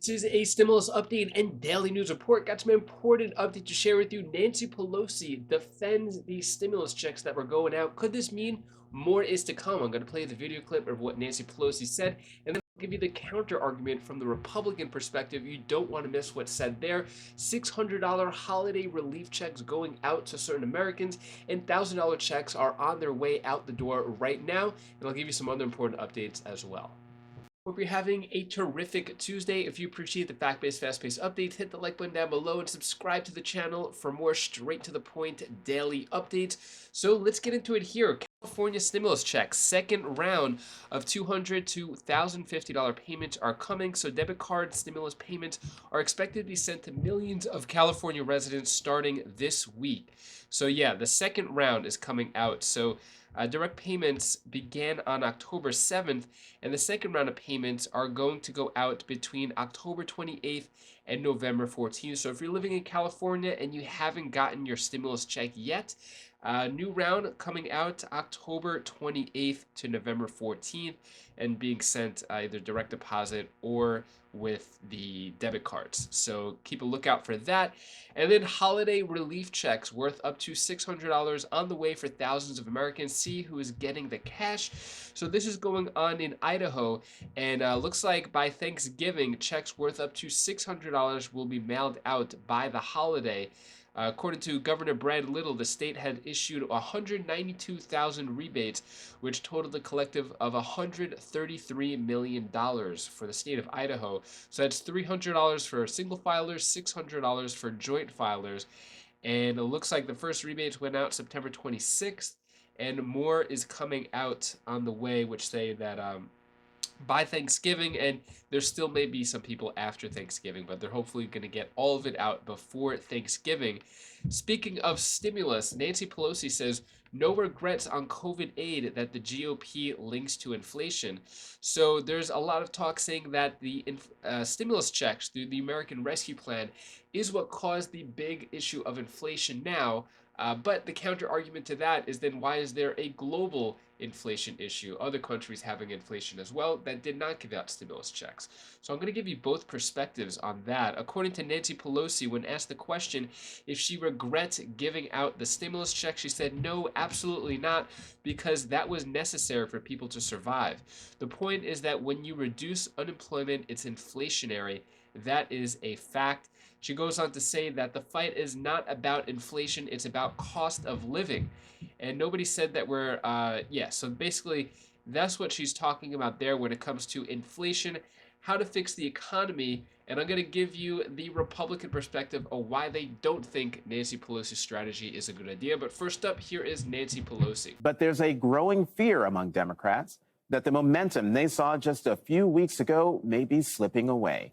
This is a stimulus update and daily news report. Got some important update to share with you. Nancy Pelosi defends these stimulus checks that were going out. Could this mean more is to come? I'm going to play the video clip of what Nancy Pelosi said, and then I'll give you the counter argument from the Republican perspective. You don't want to miss what's said there. $600 holiday relief checks going out to certain Americans, and $1,000 checks are on their way out the door right now. And I'll give you some other important updates as well. Hope you're having a terrific Tuesday. If you appreciate the fact-based, fast-paced updates, hit the like button down below and subscribe to the channel for more straight-to-the-point daily updates. So let's get into it here. California stimulus checks, second round of $200 to $1,050 payments are coming. So debit card stimulus payments are expected to be sent to millions of California residents starting this week. So yeah, the second round is coming out. So direct payments began on October 7th, and the second round of payments are going to go out between October 28th and November 14th. So if you're living in California and you haven't gotten your stimulus check yet, new round coming out October 28th to November 14th and being sent either direct deposit or with the debit cards. So keep a lookout for that. And then holiday relief checks worth up to $600 on the way for thousands of Americans. See who is getting the cash. So this is going on in Idaho, and looks like by Thanksgiving, checks worth up to $600 will be mailed out by the holiday. According to Governor Brad Little, the state had issued 192,000 rebates, which totaled a collective of $133 million for the state of Idaho. So that's $300 for single filers, $600 for joint filers. And it looks like the first rebates went out September 26th, and more is coming out on the way, which say that by Thanksgiving, and there still may be some people after Thanksgiving, but they're hopefully going to get all of it out before Thanksgiving. Speaking of stimulus, Nancy Pelosi says no regrets on COVID aid that the GOP links to inflation. So there's a lot of talk saying that the stimulus checks through the American Rescue Plan is what caused the big issue of inflation now. But the counter argument to that is then why is there a global inflation issue? Other countries having inflation as well that did not give out stimulus checks. So I'm going to give you both perspectives on that. According to Nancy Pelosi, when asked the question if she regrets giving out the stimulus check, she said, no, absolutely not, because that was necessary for people to survive. The point is that when you reduce unemployment, it's inflationary. That is a fact. She goes on to say that the fight is not about inflation, it's about cost of living. And nobody said that we're, so basically that's what she's talking about there when it comes to inflation, how to fix the economy. And I'm going to give you the Republican perspective of why they don't think Nancy Pelosi's strategy is a good idea. But first up, here is Nancy Pelosi. But there's a growing fear among Democrats that the momentum they saw just a few weeks ago may be slipping away.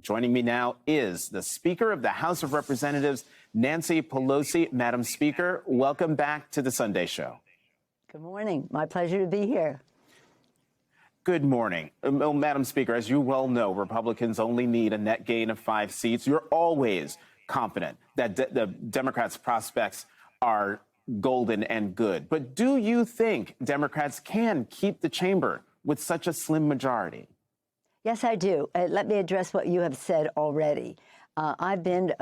Joining me now is the Speaker of the House of Representatives, Nancy Pelosi. Madam Speaker, welcome back to the Sunday Show. Good morning. My pleasure to be here. Good morning. Madam Speaker, as you well know, Republicans only need a net gain of 5 seats. You're always confident that the Democrats' prospects are golden and good. But do you think Democrats can keep the chamber with such a slim majority? Yes, I do. Let me address what you have said already. I've been,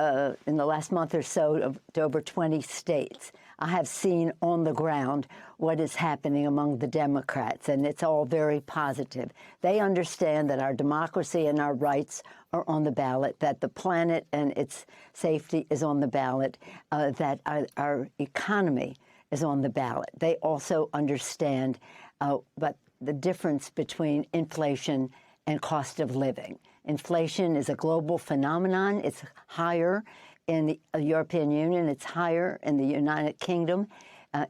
in the last month or so, to over 20 states. I have seen on the ground what is happening among the Democrats, and it's all very positive. They understand that our democracy and our rights are on the ballot, that the planet and its safety is on the ballot, that our economy is on the ballot. They also understand but the difference between inflation and cost of living. Inflation is a global phenomenon. It's higher in the European Union. It's higher in the United Kingdom.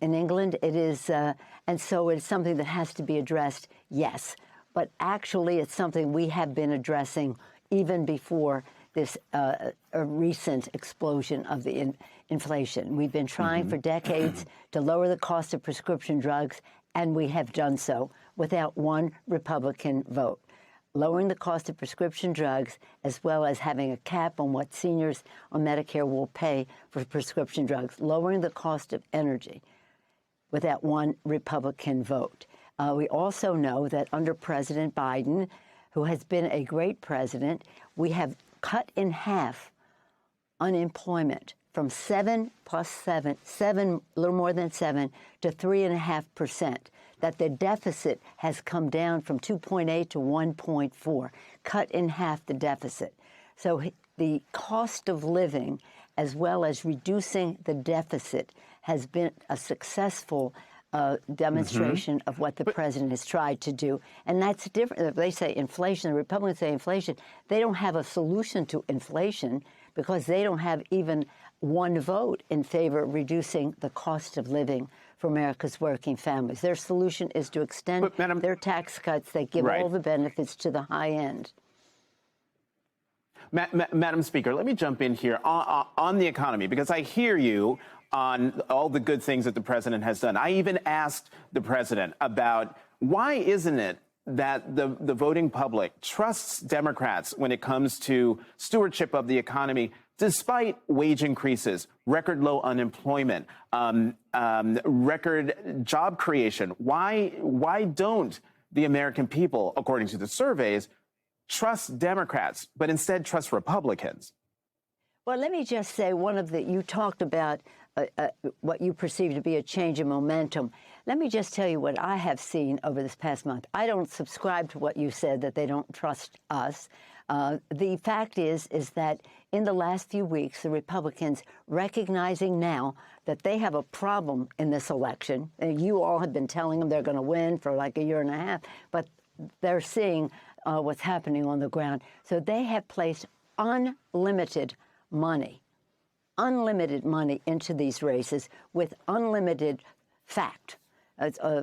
In England, it is, and so it's something that has to be addressed, yes. But actually, it's something we have been addressing even before this a recent explosion of the inflation. We've been trying for decades to lower the cost of prescription drugs, and we have done so without one Republican vote. Lowering the cost of prescription drugs, as well as having a cap on what seniors on Medicare will pay for prescription drugs, lowering the cost of energy without one Republican vote. We also know that under President Biden, who has been a great president, We have cut in half unemployment from 7 plus 7, a little more than 7, to 3.5%. That the deficit has come down from 2.8 to 1.4, cut in half the deficit. So the cost of living, as well as reducing the deficit, has been a successful demonstration of what the president has tried to do. And that's different. If they say inflation, the Republicans say inflation, they don't have a solution to inflation because they don't have even one vote in favor of reducing the cost of living for America's working families. Their solution is to extend their tax cuts that give all the benefits to the high end. Madam Speaker, let me jump in here on the economy, because I hear you on all the good things that the president has done. I even asked the president about why isn't it that the voting public trusts Democrats when it comes to stewardship of the economy, despite wage increases, record low unemployment, record job creation. Why don't the American people, according to the surveys, trust Democrats, but instead trust Republicans? Well, let me just say you talked about what you perceive to be a change in momentum. Let me just tell you what I have seen over this past month. I don't subscribe to what you said, that they don't trust us. The fact is that in the last few weeks, the Republicans, recognizing now that they have a problem in this election, and you all have been telling them they're going to win for like a year and a half, but they're seeing what's happening on the ground. So they have placed unlimited money into these races with unlimited fact,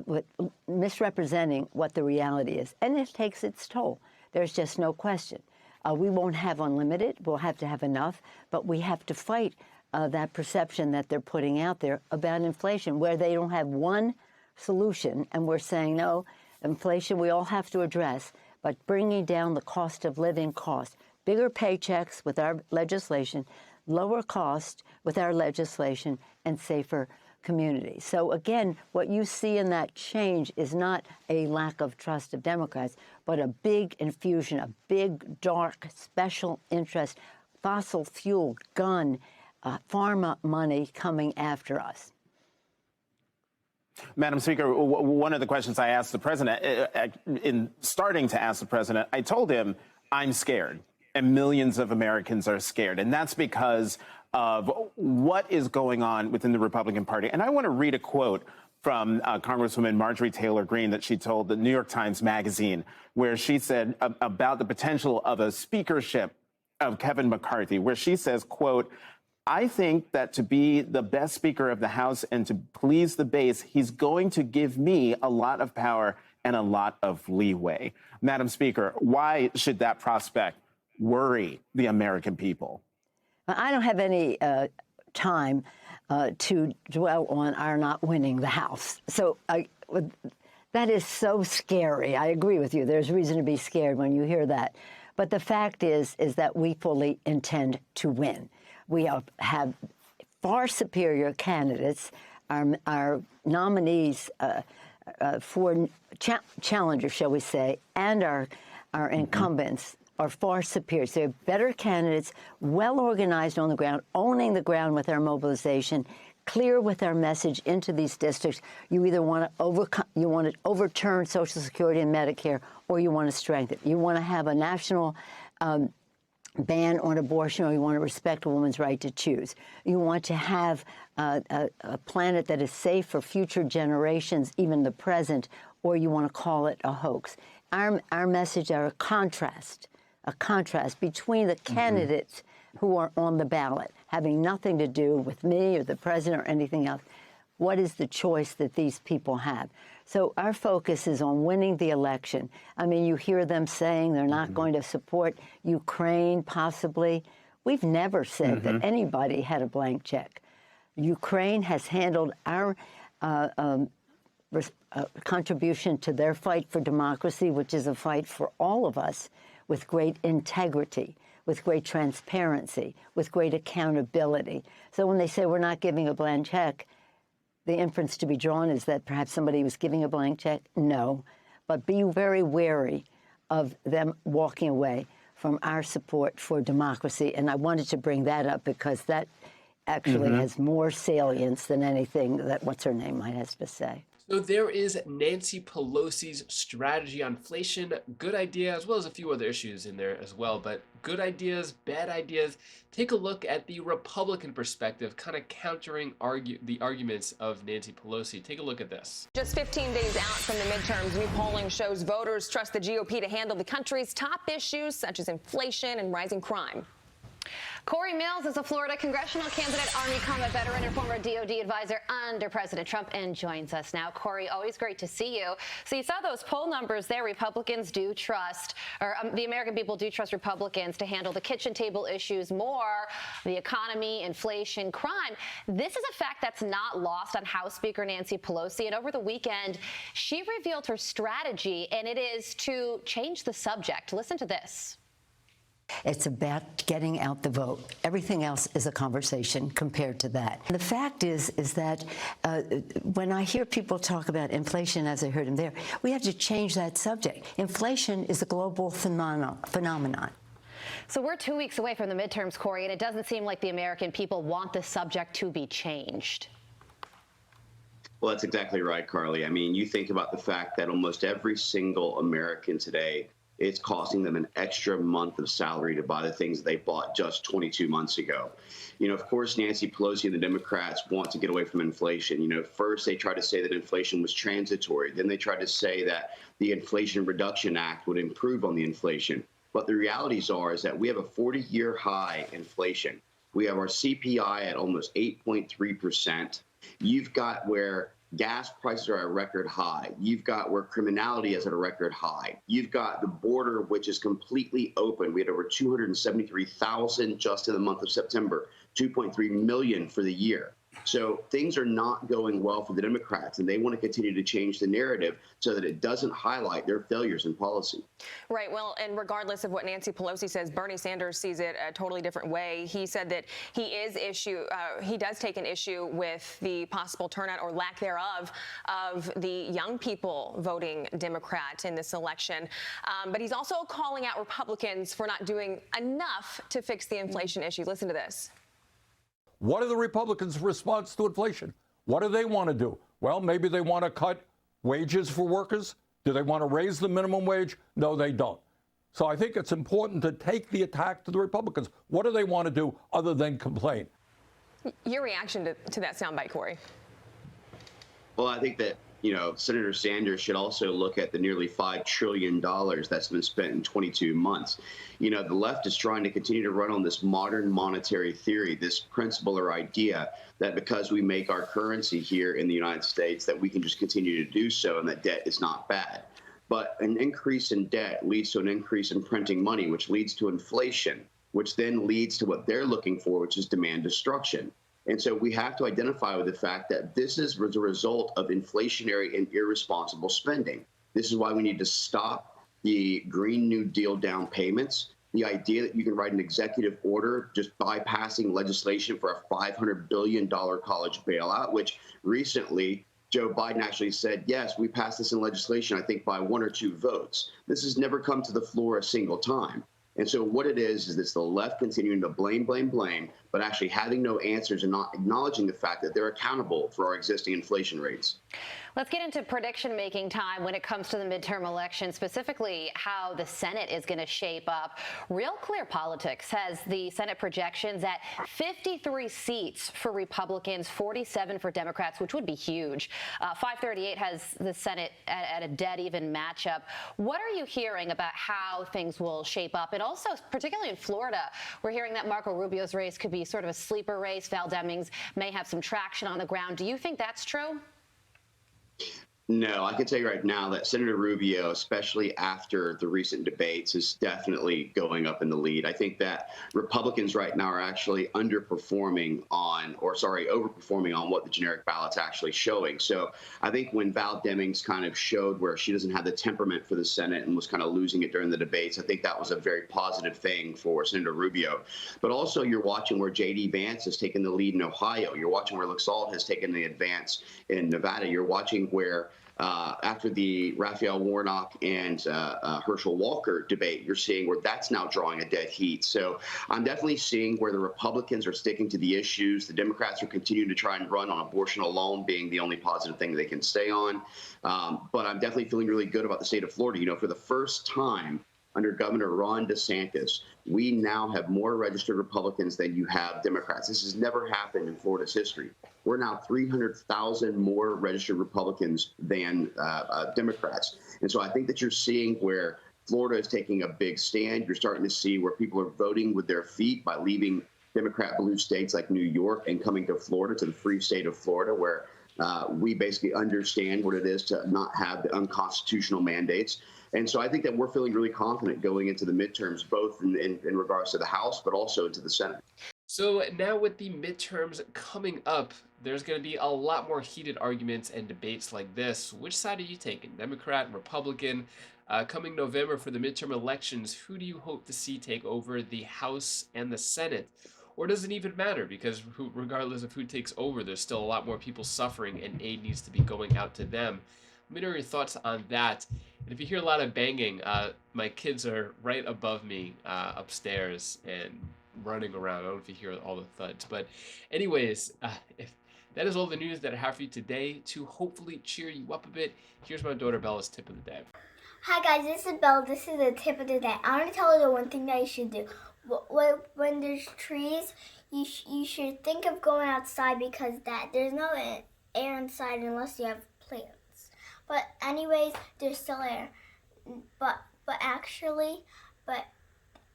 with misrepresenting what the reality is. And it takes its toll. There's just no question. We won't have unlimited. We'll have to have enough. But we have to fight that perception that they're putting out there about inflation, where they don't have one solution. And we're saying, no, inflation we all have to address, but bringing down the cost of living cost, bigger paychecks with our legislation, lower cost with our legislation, and safer communities. So again, what you see in that change is not a lack of trust of Democrats, but a big infusion, a big, dark, special interest, fossil fuel, gun, pharma money coming after us. Madam Speaker, one of the questions I asked the president, in starting to ask the president, I told him I'm scared, and millions of Americans are scared. And that's because of what is going on within the Republican Party. And I want to read a quote from Congresswoman Marjorie Taylor Greene that she told the New York Times Magazine, where she said about the potential of a speakership of Kevin McCarthy, where she says, quote, I think that to be the best Speaker of the House and to please the base, he's going to give me a lot of power and a lot of leeway. Madam Speaker, why should that prospect worry the American people? I don't have any time to dwell on our not winning the House. So that is so scary. I agree with you. There's reason to be scared when you hear that. But the fact is that we fully intend to win. We have far superior candidates. Our nominees for challengers, shall we say, and our incumbents are far superior. So they're better candidates, well organized on the ground, owning the ground with our mobilization, clear with our message into these districts. You either want to overturn Social Security and Medicare, or you want to strengthen it. You want to have a national ban on abortion, or you want to respect a woman's right to choose. You want to have a planet that is safe for future generations, even the present, or you want to call it a hoax. Our message are a contrast between the candidates who are on the ballot, having nothing to do with me or the president or anything else. What is the choice that these people have? So our focus is on winning the election. I mean, you hear them saying they're not going to support Ukraine, possibly. We've never said that anybody had a blank check. Ukraine has handled our contribution to their fight for democracy, which is a fight for all of us, with great integrity, with great transparency, with great accountability. So when they say we're not giving a blank check, the inference to be drawn is that perhaps somebody was giving a blank check. No, but be very wary of them walking away. from our support for democracy. And I wanted to bring that up because that actually has more salience than anything that what's-her-name might have to say. So there is Nancy Pelosi's strategy on inflation. Good idea, as well as a few other issues in there as well. But good ideas, bad ideas. Take a look at the Republican perspective, kind of countering the arguments of Nancy Pelosi. Take a look at this. Just 15 days out from the midterms, new polling shows voters trust the GOP to handle the country's top issues, such as inflation and rising crime. Corey Mills is a Florida congressional candidate, Army combat veteran, and former DOD advisor under President Trump, and joins us now. Corey, always great to see you. So you saw those poll numbers there. Republicans do trust, or the American people do trust Republicans to handle the kitchen table issues more, the economy, inflation, crime. This is a fact that's not lost on House Speaker Nancy Pelosi. And over the weekend, she revealed her strategy, and it is to change the subject. Listen to this. It's about getting out the vote. Everything else is a conversation compared to that. The fact is that when I hear people talk about inflation, as I heard him there, we have to change that subject. Inflation is a global phenomenon. So we're 2 weeks away from the midterms, Corey, and it doesn't seem like the American people want the subject to be changed. Well, that's exactly right, Carly. I mean, you think about the fact that almost every single American today, it's costing them an extra month of salary to buy the things they bought just 22 months ago. You know, of course, Nancy Pelosi and the Democrats want to get away from inflation. You know, first they tried to say that inflation was transitory. Then they tried to say that the Inflation Reduction Act would improve on the inflation. But the realities is that we have a 40-year high inflation. We have our CPI at almost 8.3%. You've got where gas prices are at a record high. You've got where criminality is at a record high. You've got the border, which is completely open. We had over 273,000 just in the month of September, 2.3 million for the year. So things are not going well for the Democrats, and they want to continue to change the narrative so that it doesn't highlight their failures in policy. Right. Well, and regardless of what Nancy Pelosi says, Bernie Sanders sees it a totally different way. He said that he does take an issue with the possible turnout or lack thereof of the young people voting Democrat in this election. But he's also calling out Republicans for not doing enough to fix the inflation issue. Listen to this. What are the Republicans' response to inflation? What do they want to do? Well, maybe they want to cut wages for workers. Do they want to raise the minimum wage? No, they don't. So I think it's important to take the attack to the Republicans. What do they want to do other than complain? Your reaction to that soundbite, Corey? Well, I think that, you know, Senator Sanders should also look at the nearly $5 trillion that's been spent in 22 months. You know, the left is trying to continue to run on this modern monetary theory, this principle or idea that because we make our currency here in the United States, that we can just continue to do so and that debt is not bad. But an increase in debt leads to an increase in printing money, which leads to inflation, which then leads to what they're looking for, which is demand destruction. And so we have to identify with the fact that this is the result of inflationary and irresponsible spending. This is why we need to stop the Green New Deal down payments, the idea that you can write an executive order just bypassing legislation for a $500 billion college bailout, which recently Joe Biden actually said, yes, we passed this in legislation, I think by 1 or 2 votes. This has never come to the floor a single time. And so what it is it's the left continuing to blame, but actually having no answers and not acknowledging the fact that they're accountable for our existing inflation rates. Let's get into prediction-making time when it comes to the midterm election, specifically how the Senate is going to shape up. Real Clear Politics has the Senate projections at 53 seats for Republicans, 47 for Democrats, which would be huge. 538 has the Senate at a dead-even matchup. What are you hearing about how things will shape up? And also, particularly in Florida, we're hearing that Marco Rubio's race could be sort of a sleeper race. Val Demings may have some traction on the ground. Do you think that's true? No, I can tell you right now that Senator Rubio, especially after the recent debates, is definitely going up in the lead. I think that Republicans right now are actually overperforming on what the generic ballot's actually showing. So I think when Val Demings kind of showed where she doesn't have the temperament for the Senate and was kind of losing it during the debates, I think that was a very positive thing for Senator Rubio. But also you're watching where J.D. Vance has taken the lead in Ohio. You're watching where Laxalt has taken the advance in Nevada. You're watching where after the Raphael Warnock and Herschel Walker debate, you're seeing where that's now drawing a dead heat. So I'm definitely seeing where the Republicans are sticking to the issues. The Democrats are continuing to try and run on abortion alone being the only positive thing they can stay on. But I'm definitely feeling really good about the state of Florida. You know, for the first time under Governor Ron DeSantis, we now have more registered Republicans than you have Democrats. This has never happened in Florida's history. We're now 300,000 more registered Republicans than Democrats. And so I think that you're seeing where Florida is taking a big stand. You're starting to see where people are voting with their feet by leaving Democrat blue states like New York and coming to Florida, to the free state of Florida, where we basically understand what it is to not have the unconstitutional mandates. And so I think that we're feeling really confident going into the midterms, both in regards to the House, but also into the Senate. So now with the midterms coming up, there's going to be a lot more heated arguments and debates like this. Which side are you taking? Democrat, Republican? Coming November for the midterm elections, who do you hope to see take over the House and the Senate? Or does it even matter? Because regardless of who takes over, there's still a lot more people suffering and aid needs to be going out to them. Let me know your thoughts on that. And if you hear a lot of banging, my kids are right above me upstairs and running around. I don't know if you hear all the thuds. But anyways, if that is all the news that I have for you today to hopefully cheer you up a bit. Here's my daughter Bella's tip of the day. Hi guys, this is Bella. This is the tip of the day. I want to tell you the one thing that you should do. When there's trees, you should think of going outside because there's no air inside unless you have plants. But anyways, there's still air. But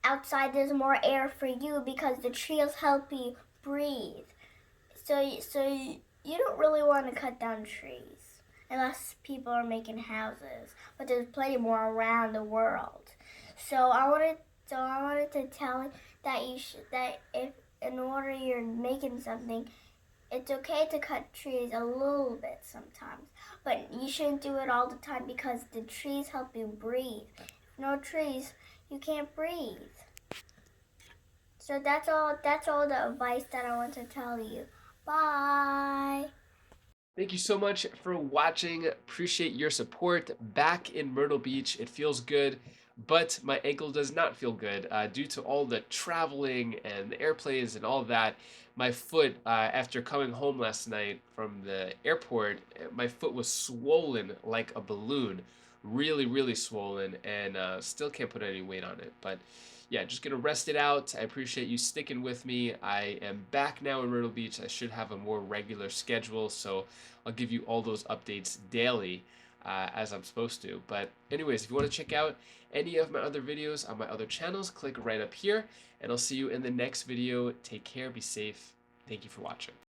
outside there's more air for you because the trees help you breathe. So you don't really want to cut down trees unless people are making houses. But there's plenty more around the world. So I wanted to tell you that if in order you're making something, it's okay to cut trees a little bit sometimes, but you shouldn't do it all the time because the trees help you breathe. If no trees, you can't breathe. So that's all the advice that I want to tell you. Bye. Thank you so much for watching. Appreciate your support. Back in Myrtle Beach, it feels good, but my ankle does not feel good due to all the traveling and the airplanes and all that. My foot, after coming home last night from the airport, my foot was swollen like a balloon. Really, really swollen, and still can't put any weight on it. But yeah, just gonna rest it out. I appreciate you sticking with me. I am back now in Myrtle Beach. I should have a more regular schedule, so I'll give you all those updates daily as I'm supposed to. But anyways, if you want to check out any of my other videos on my other channels, click right up here, and I'll see you in the next video. Take care, be safe. Thank you for watching.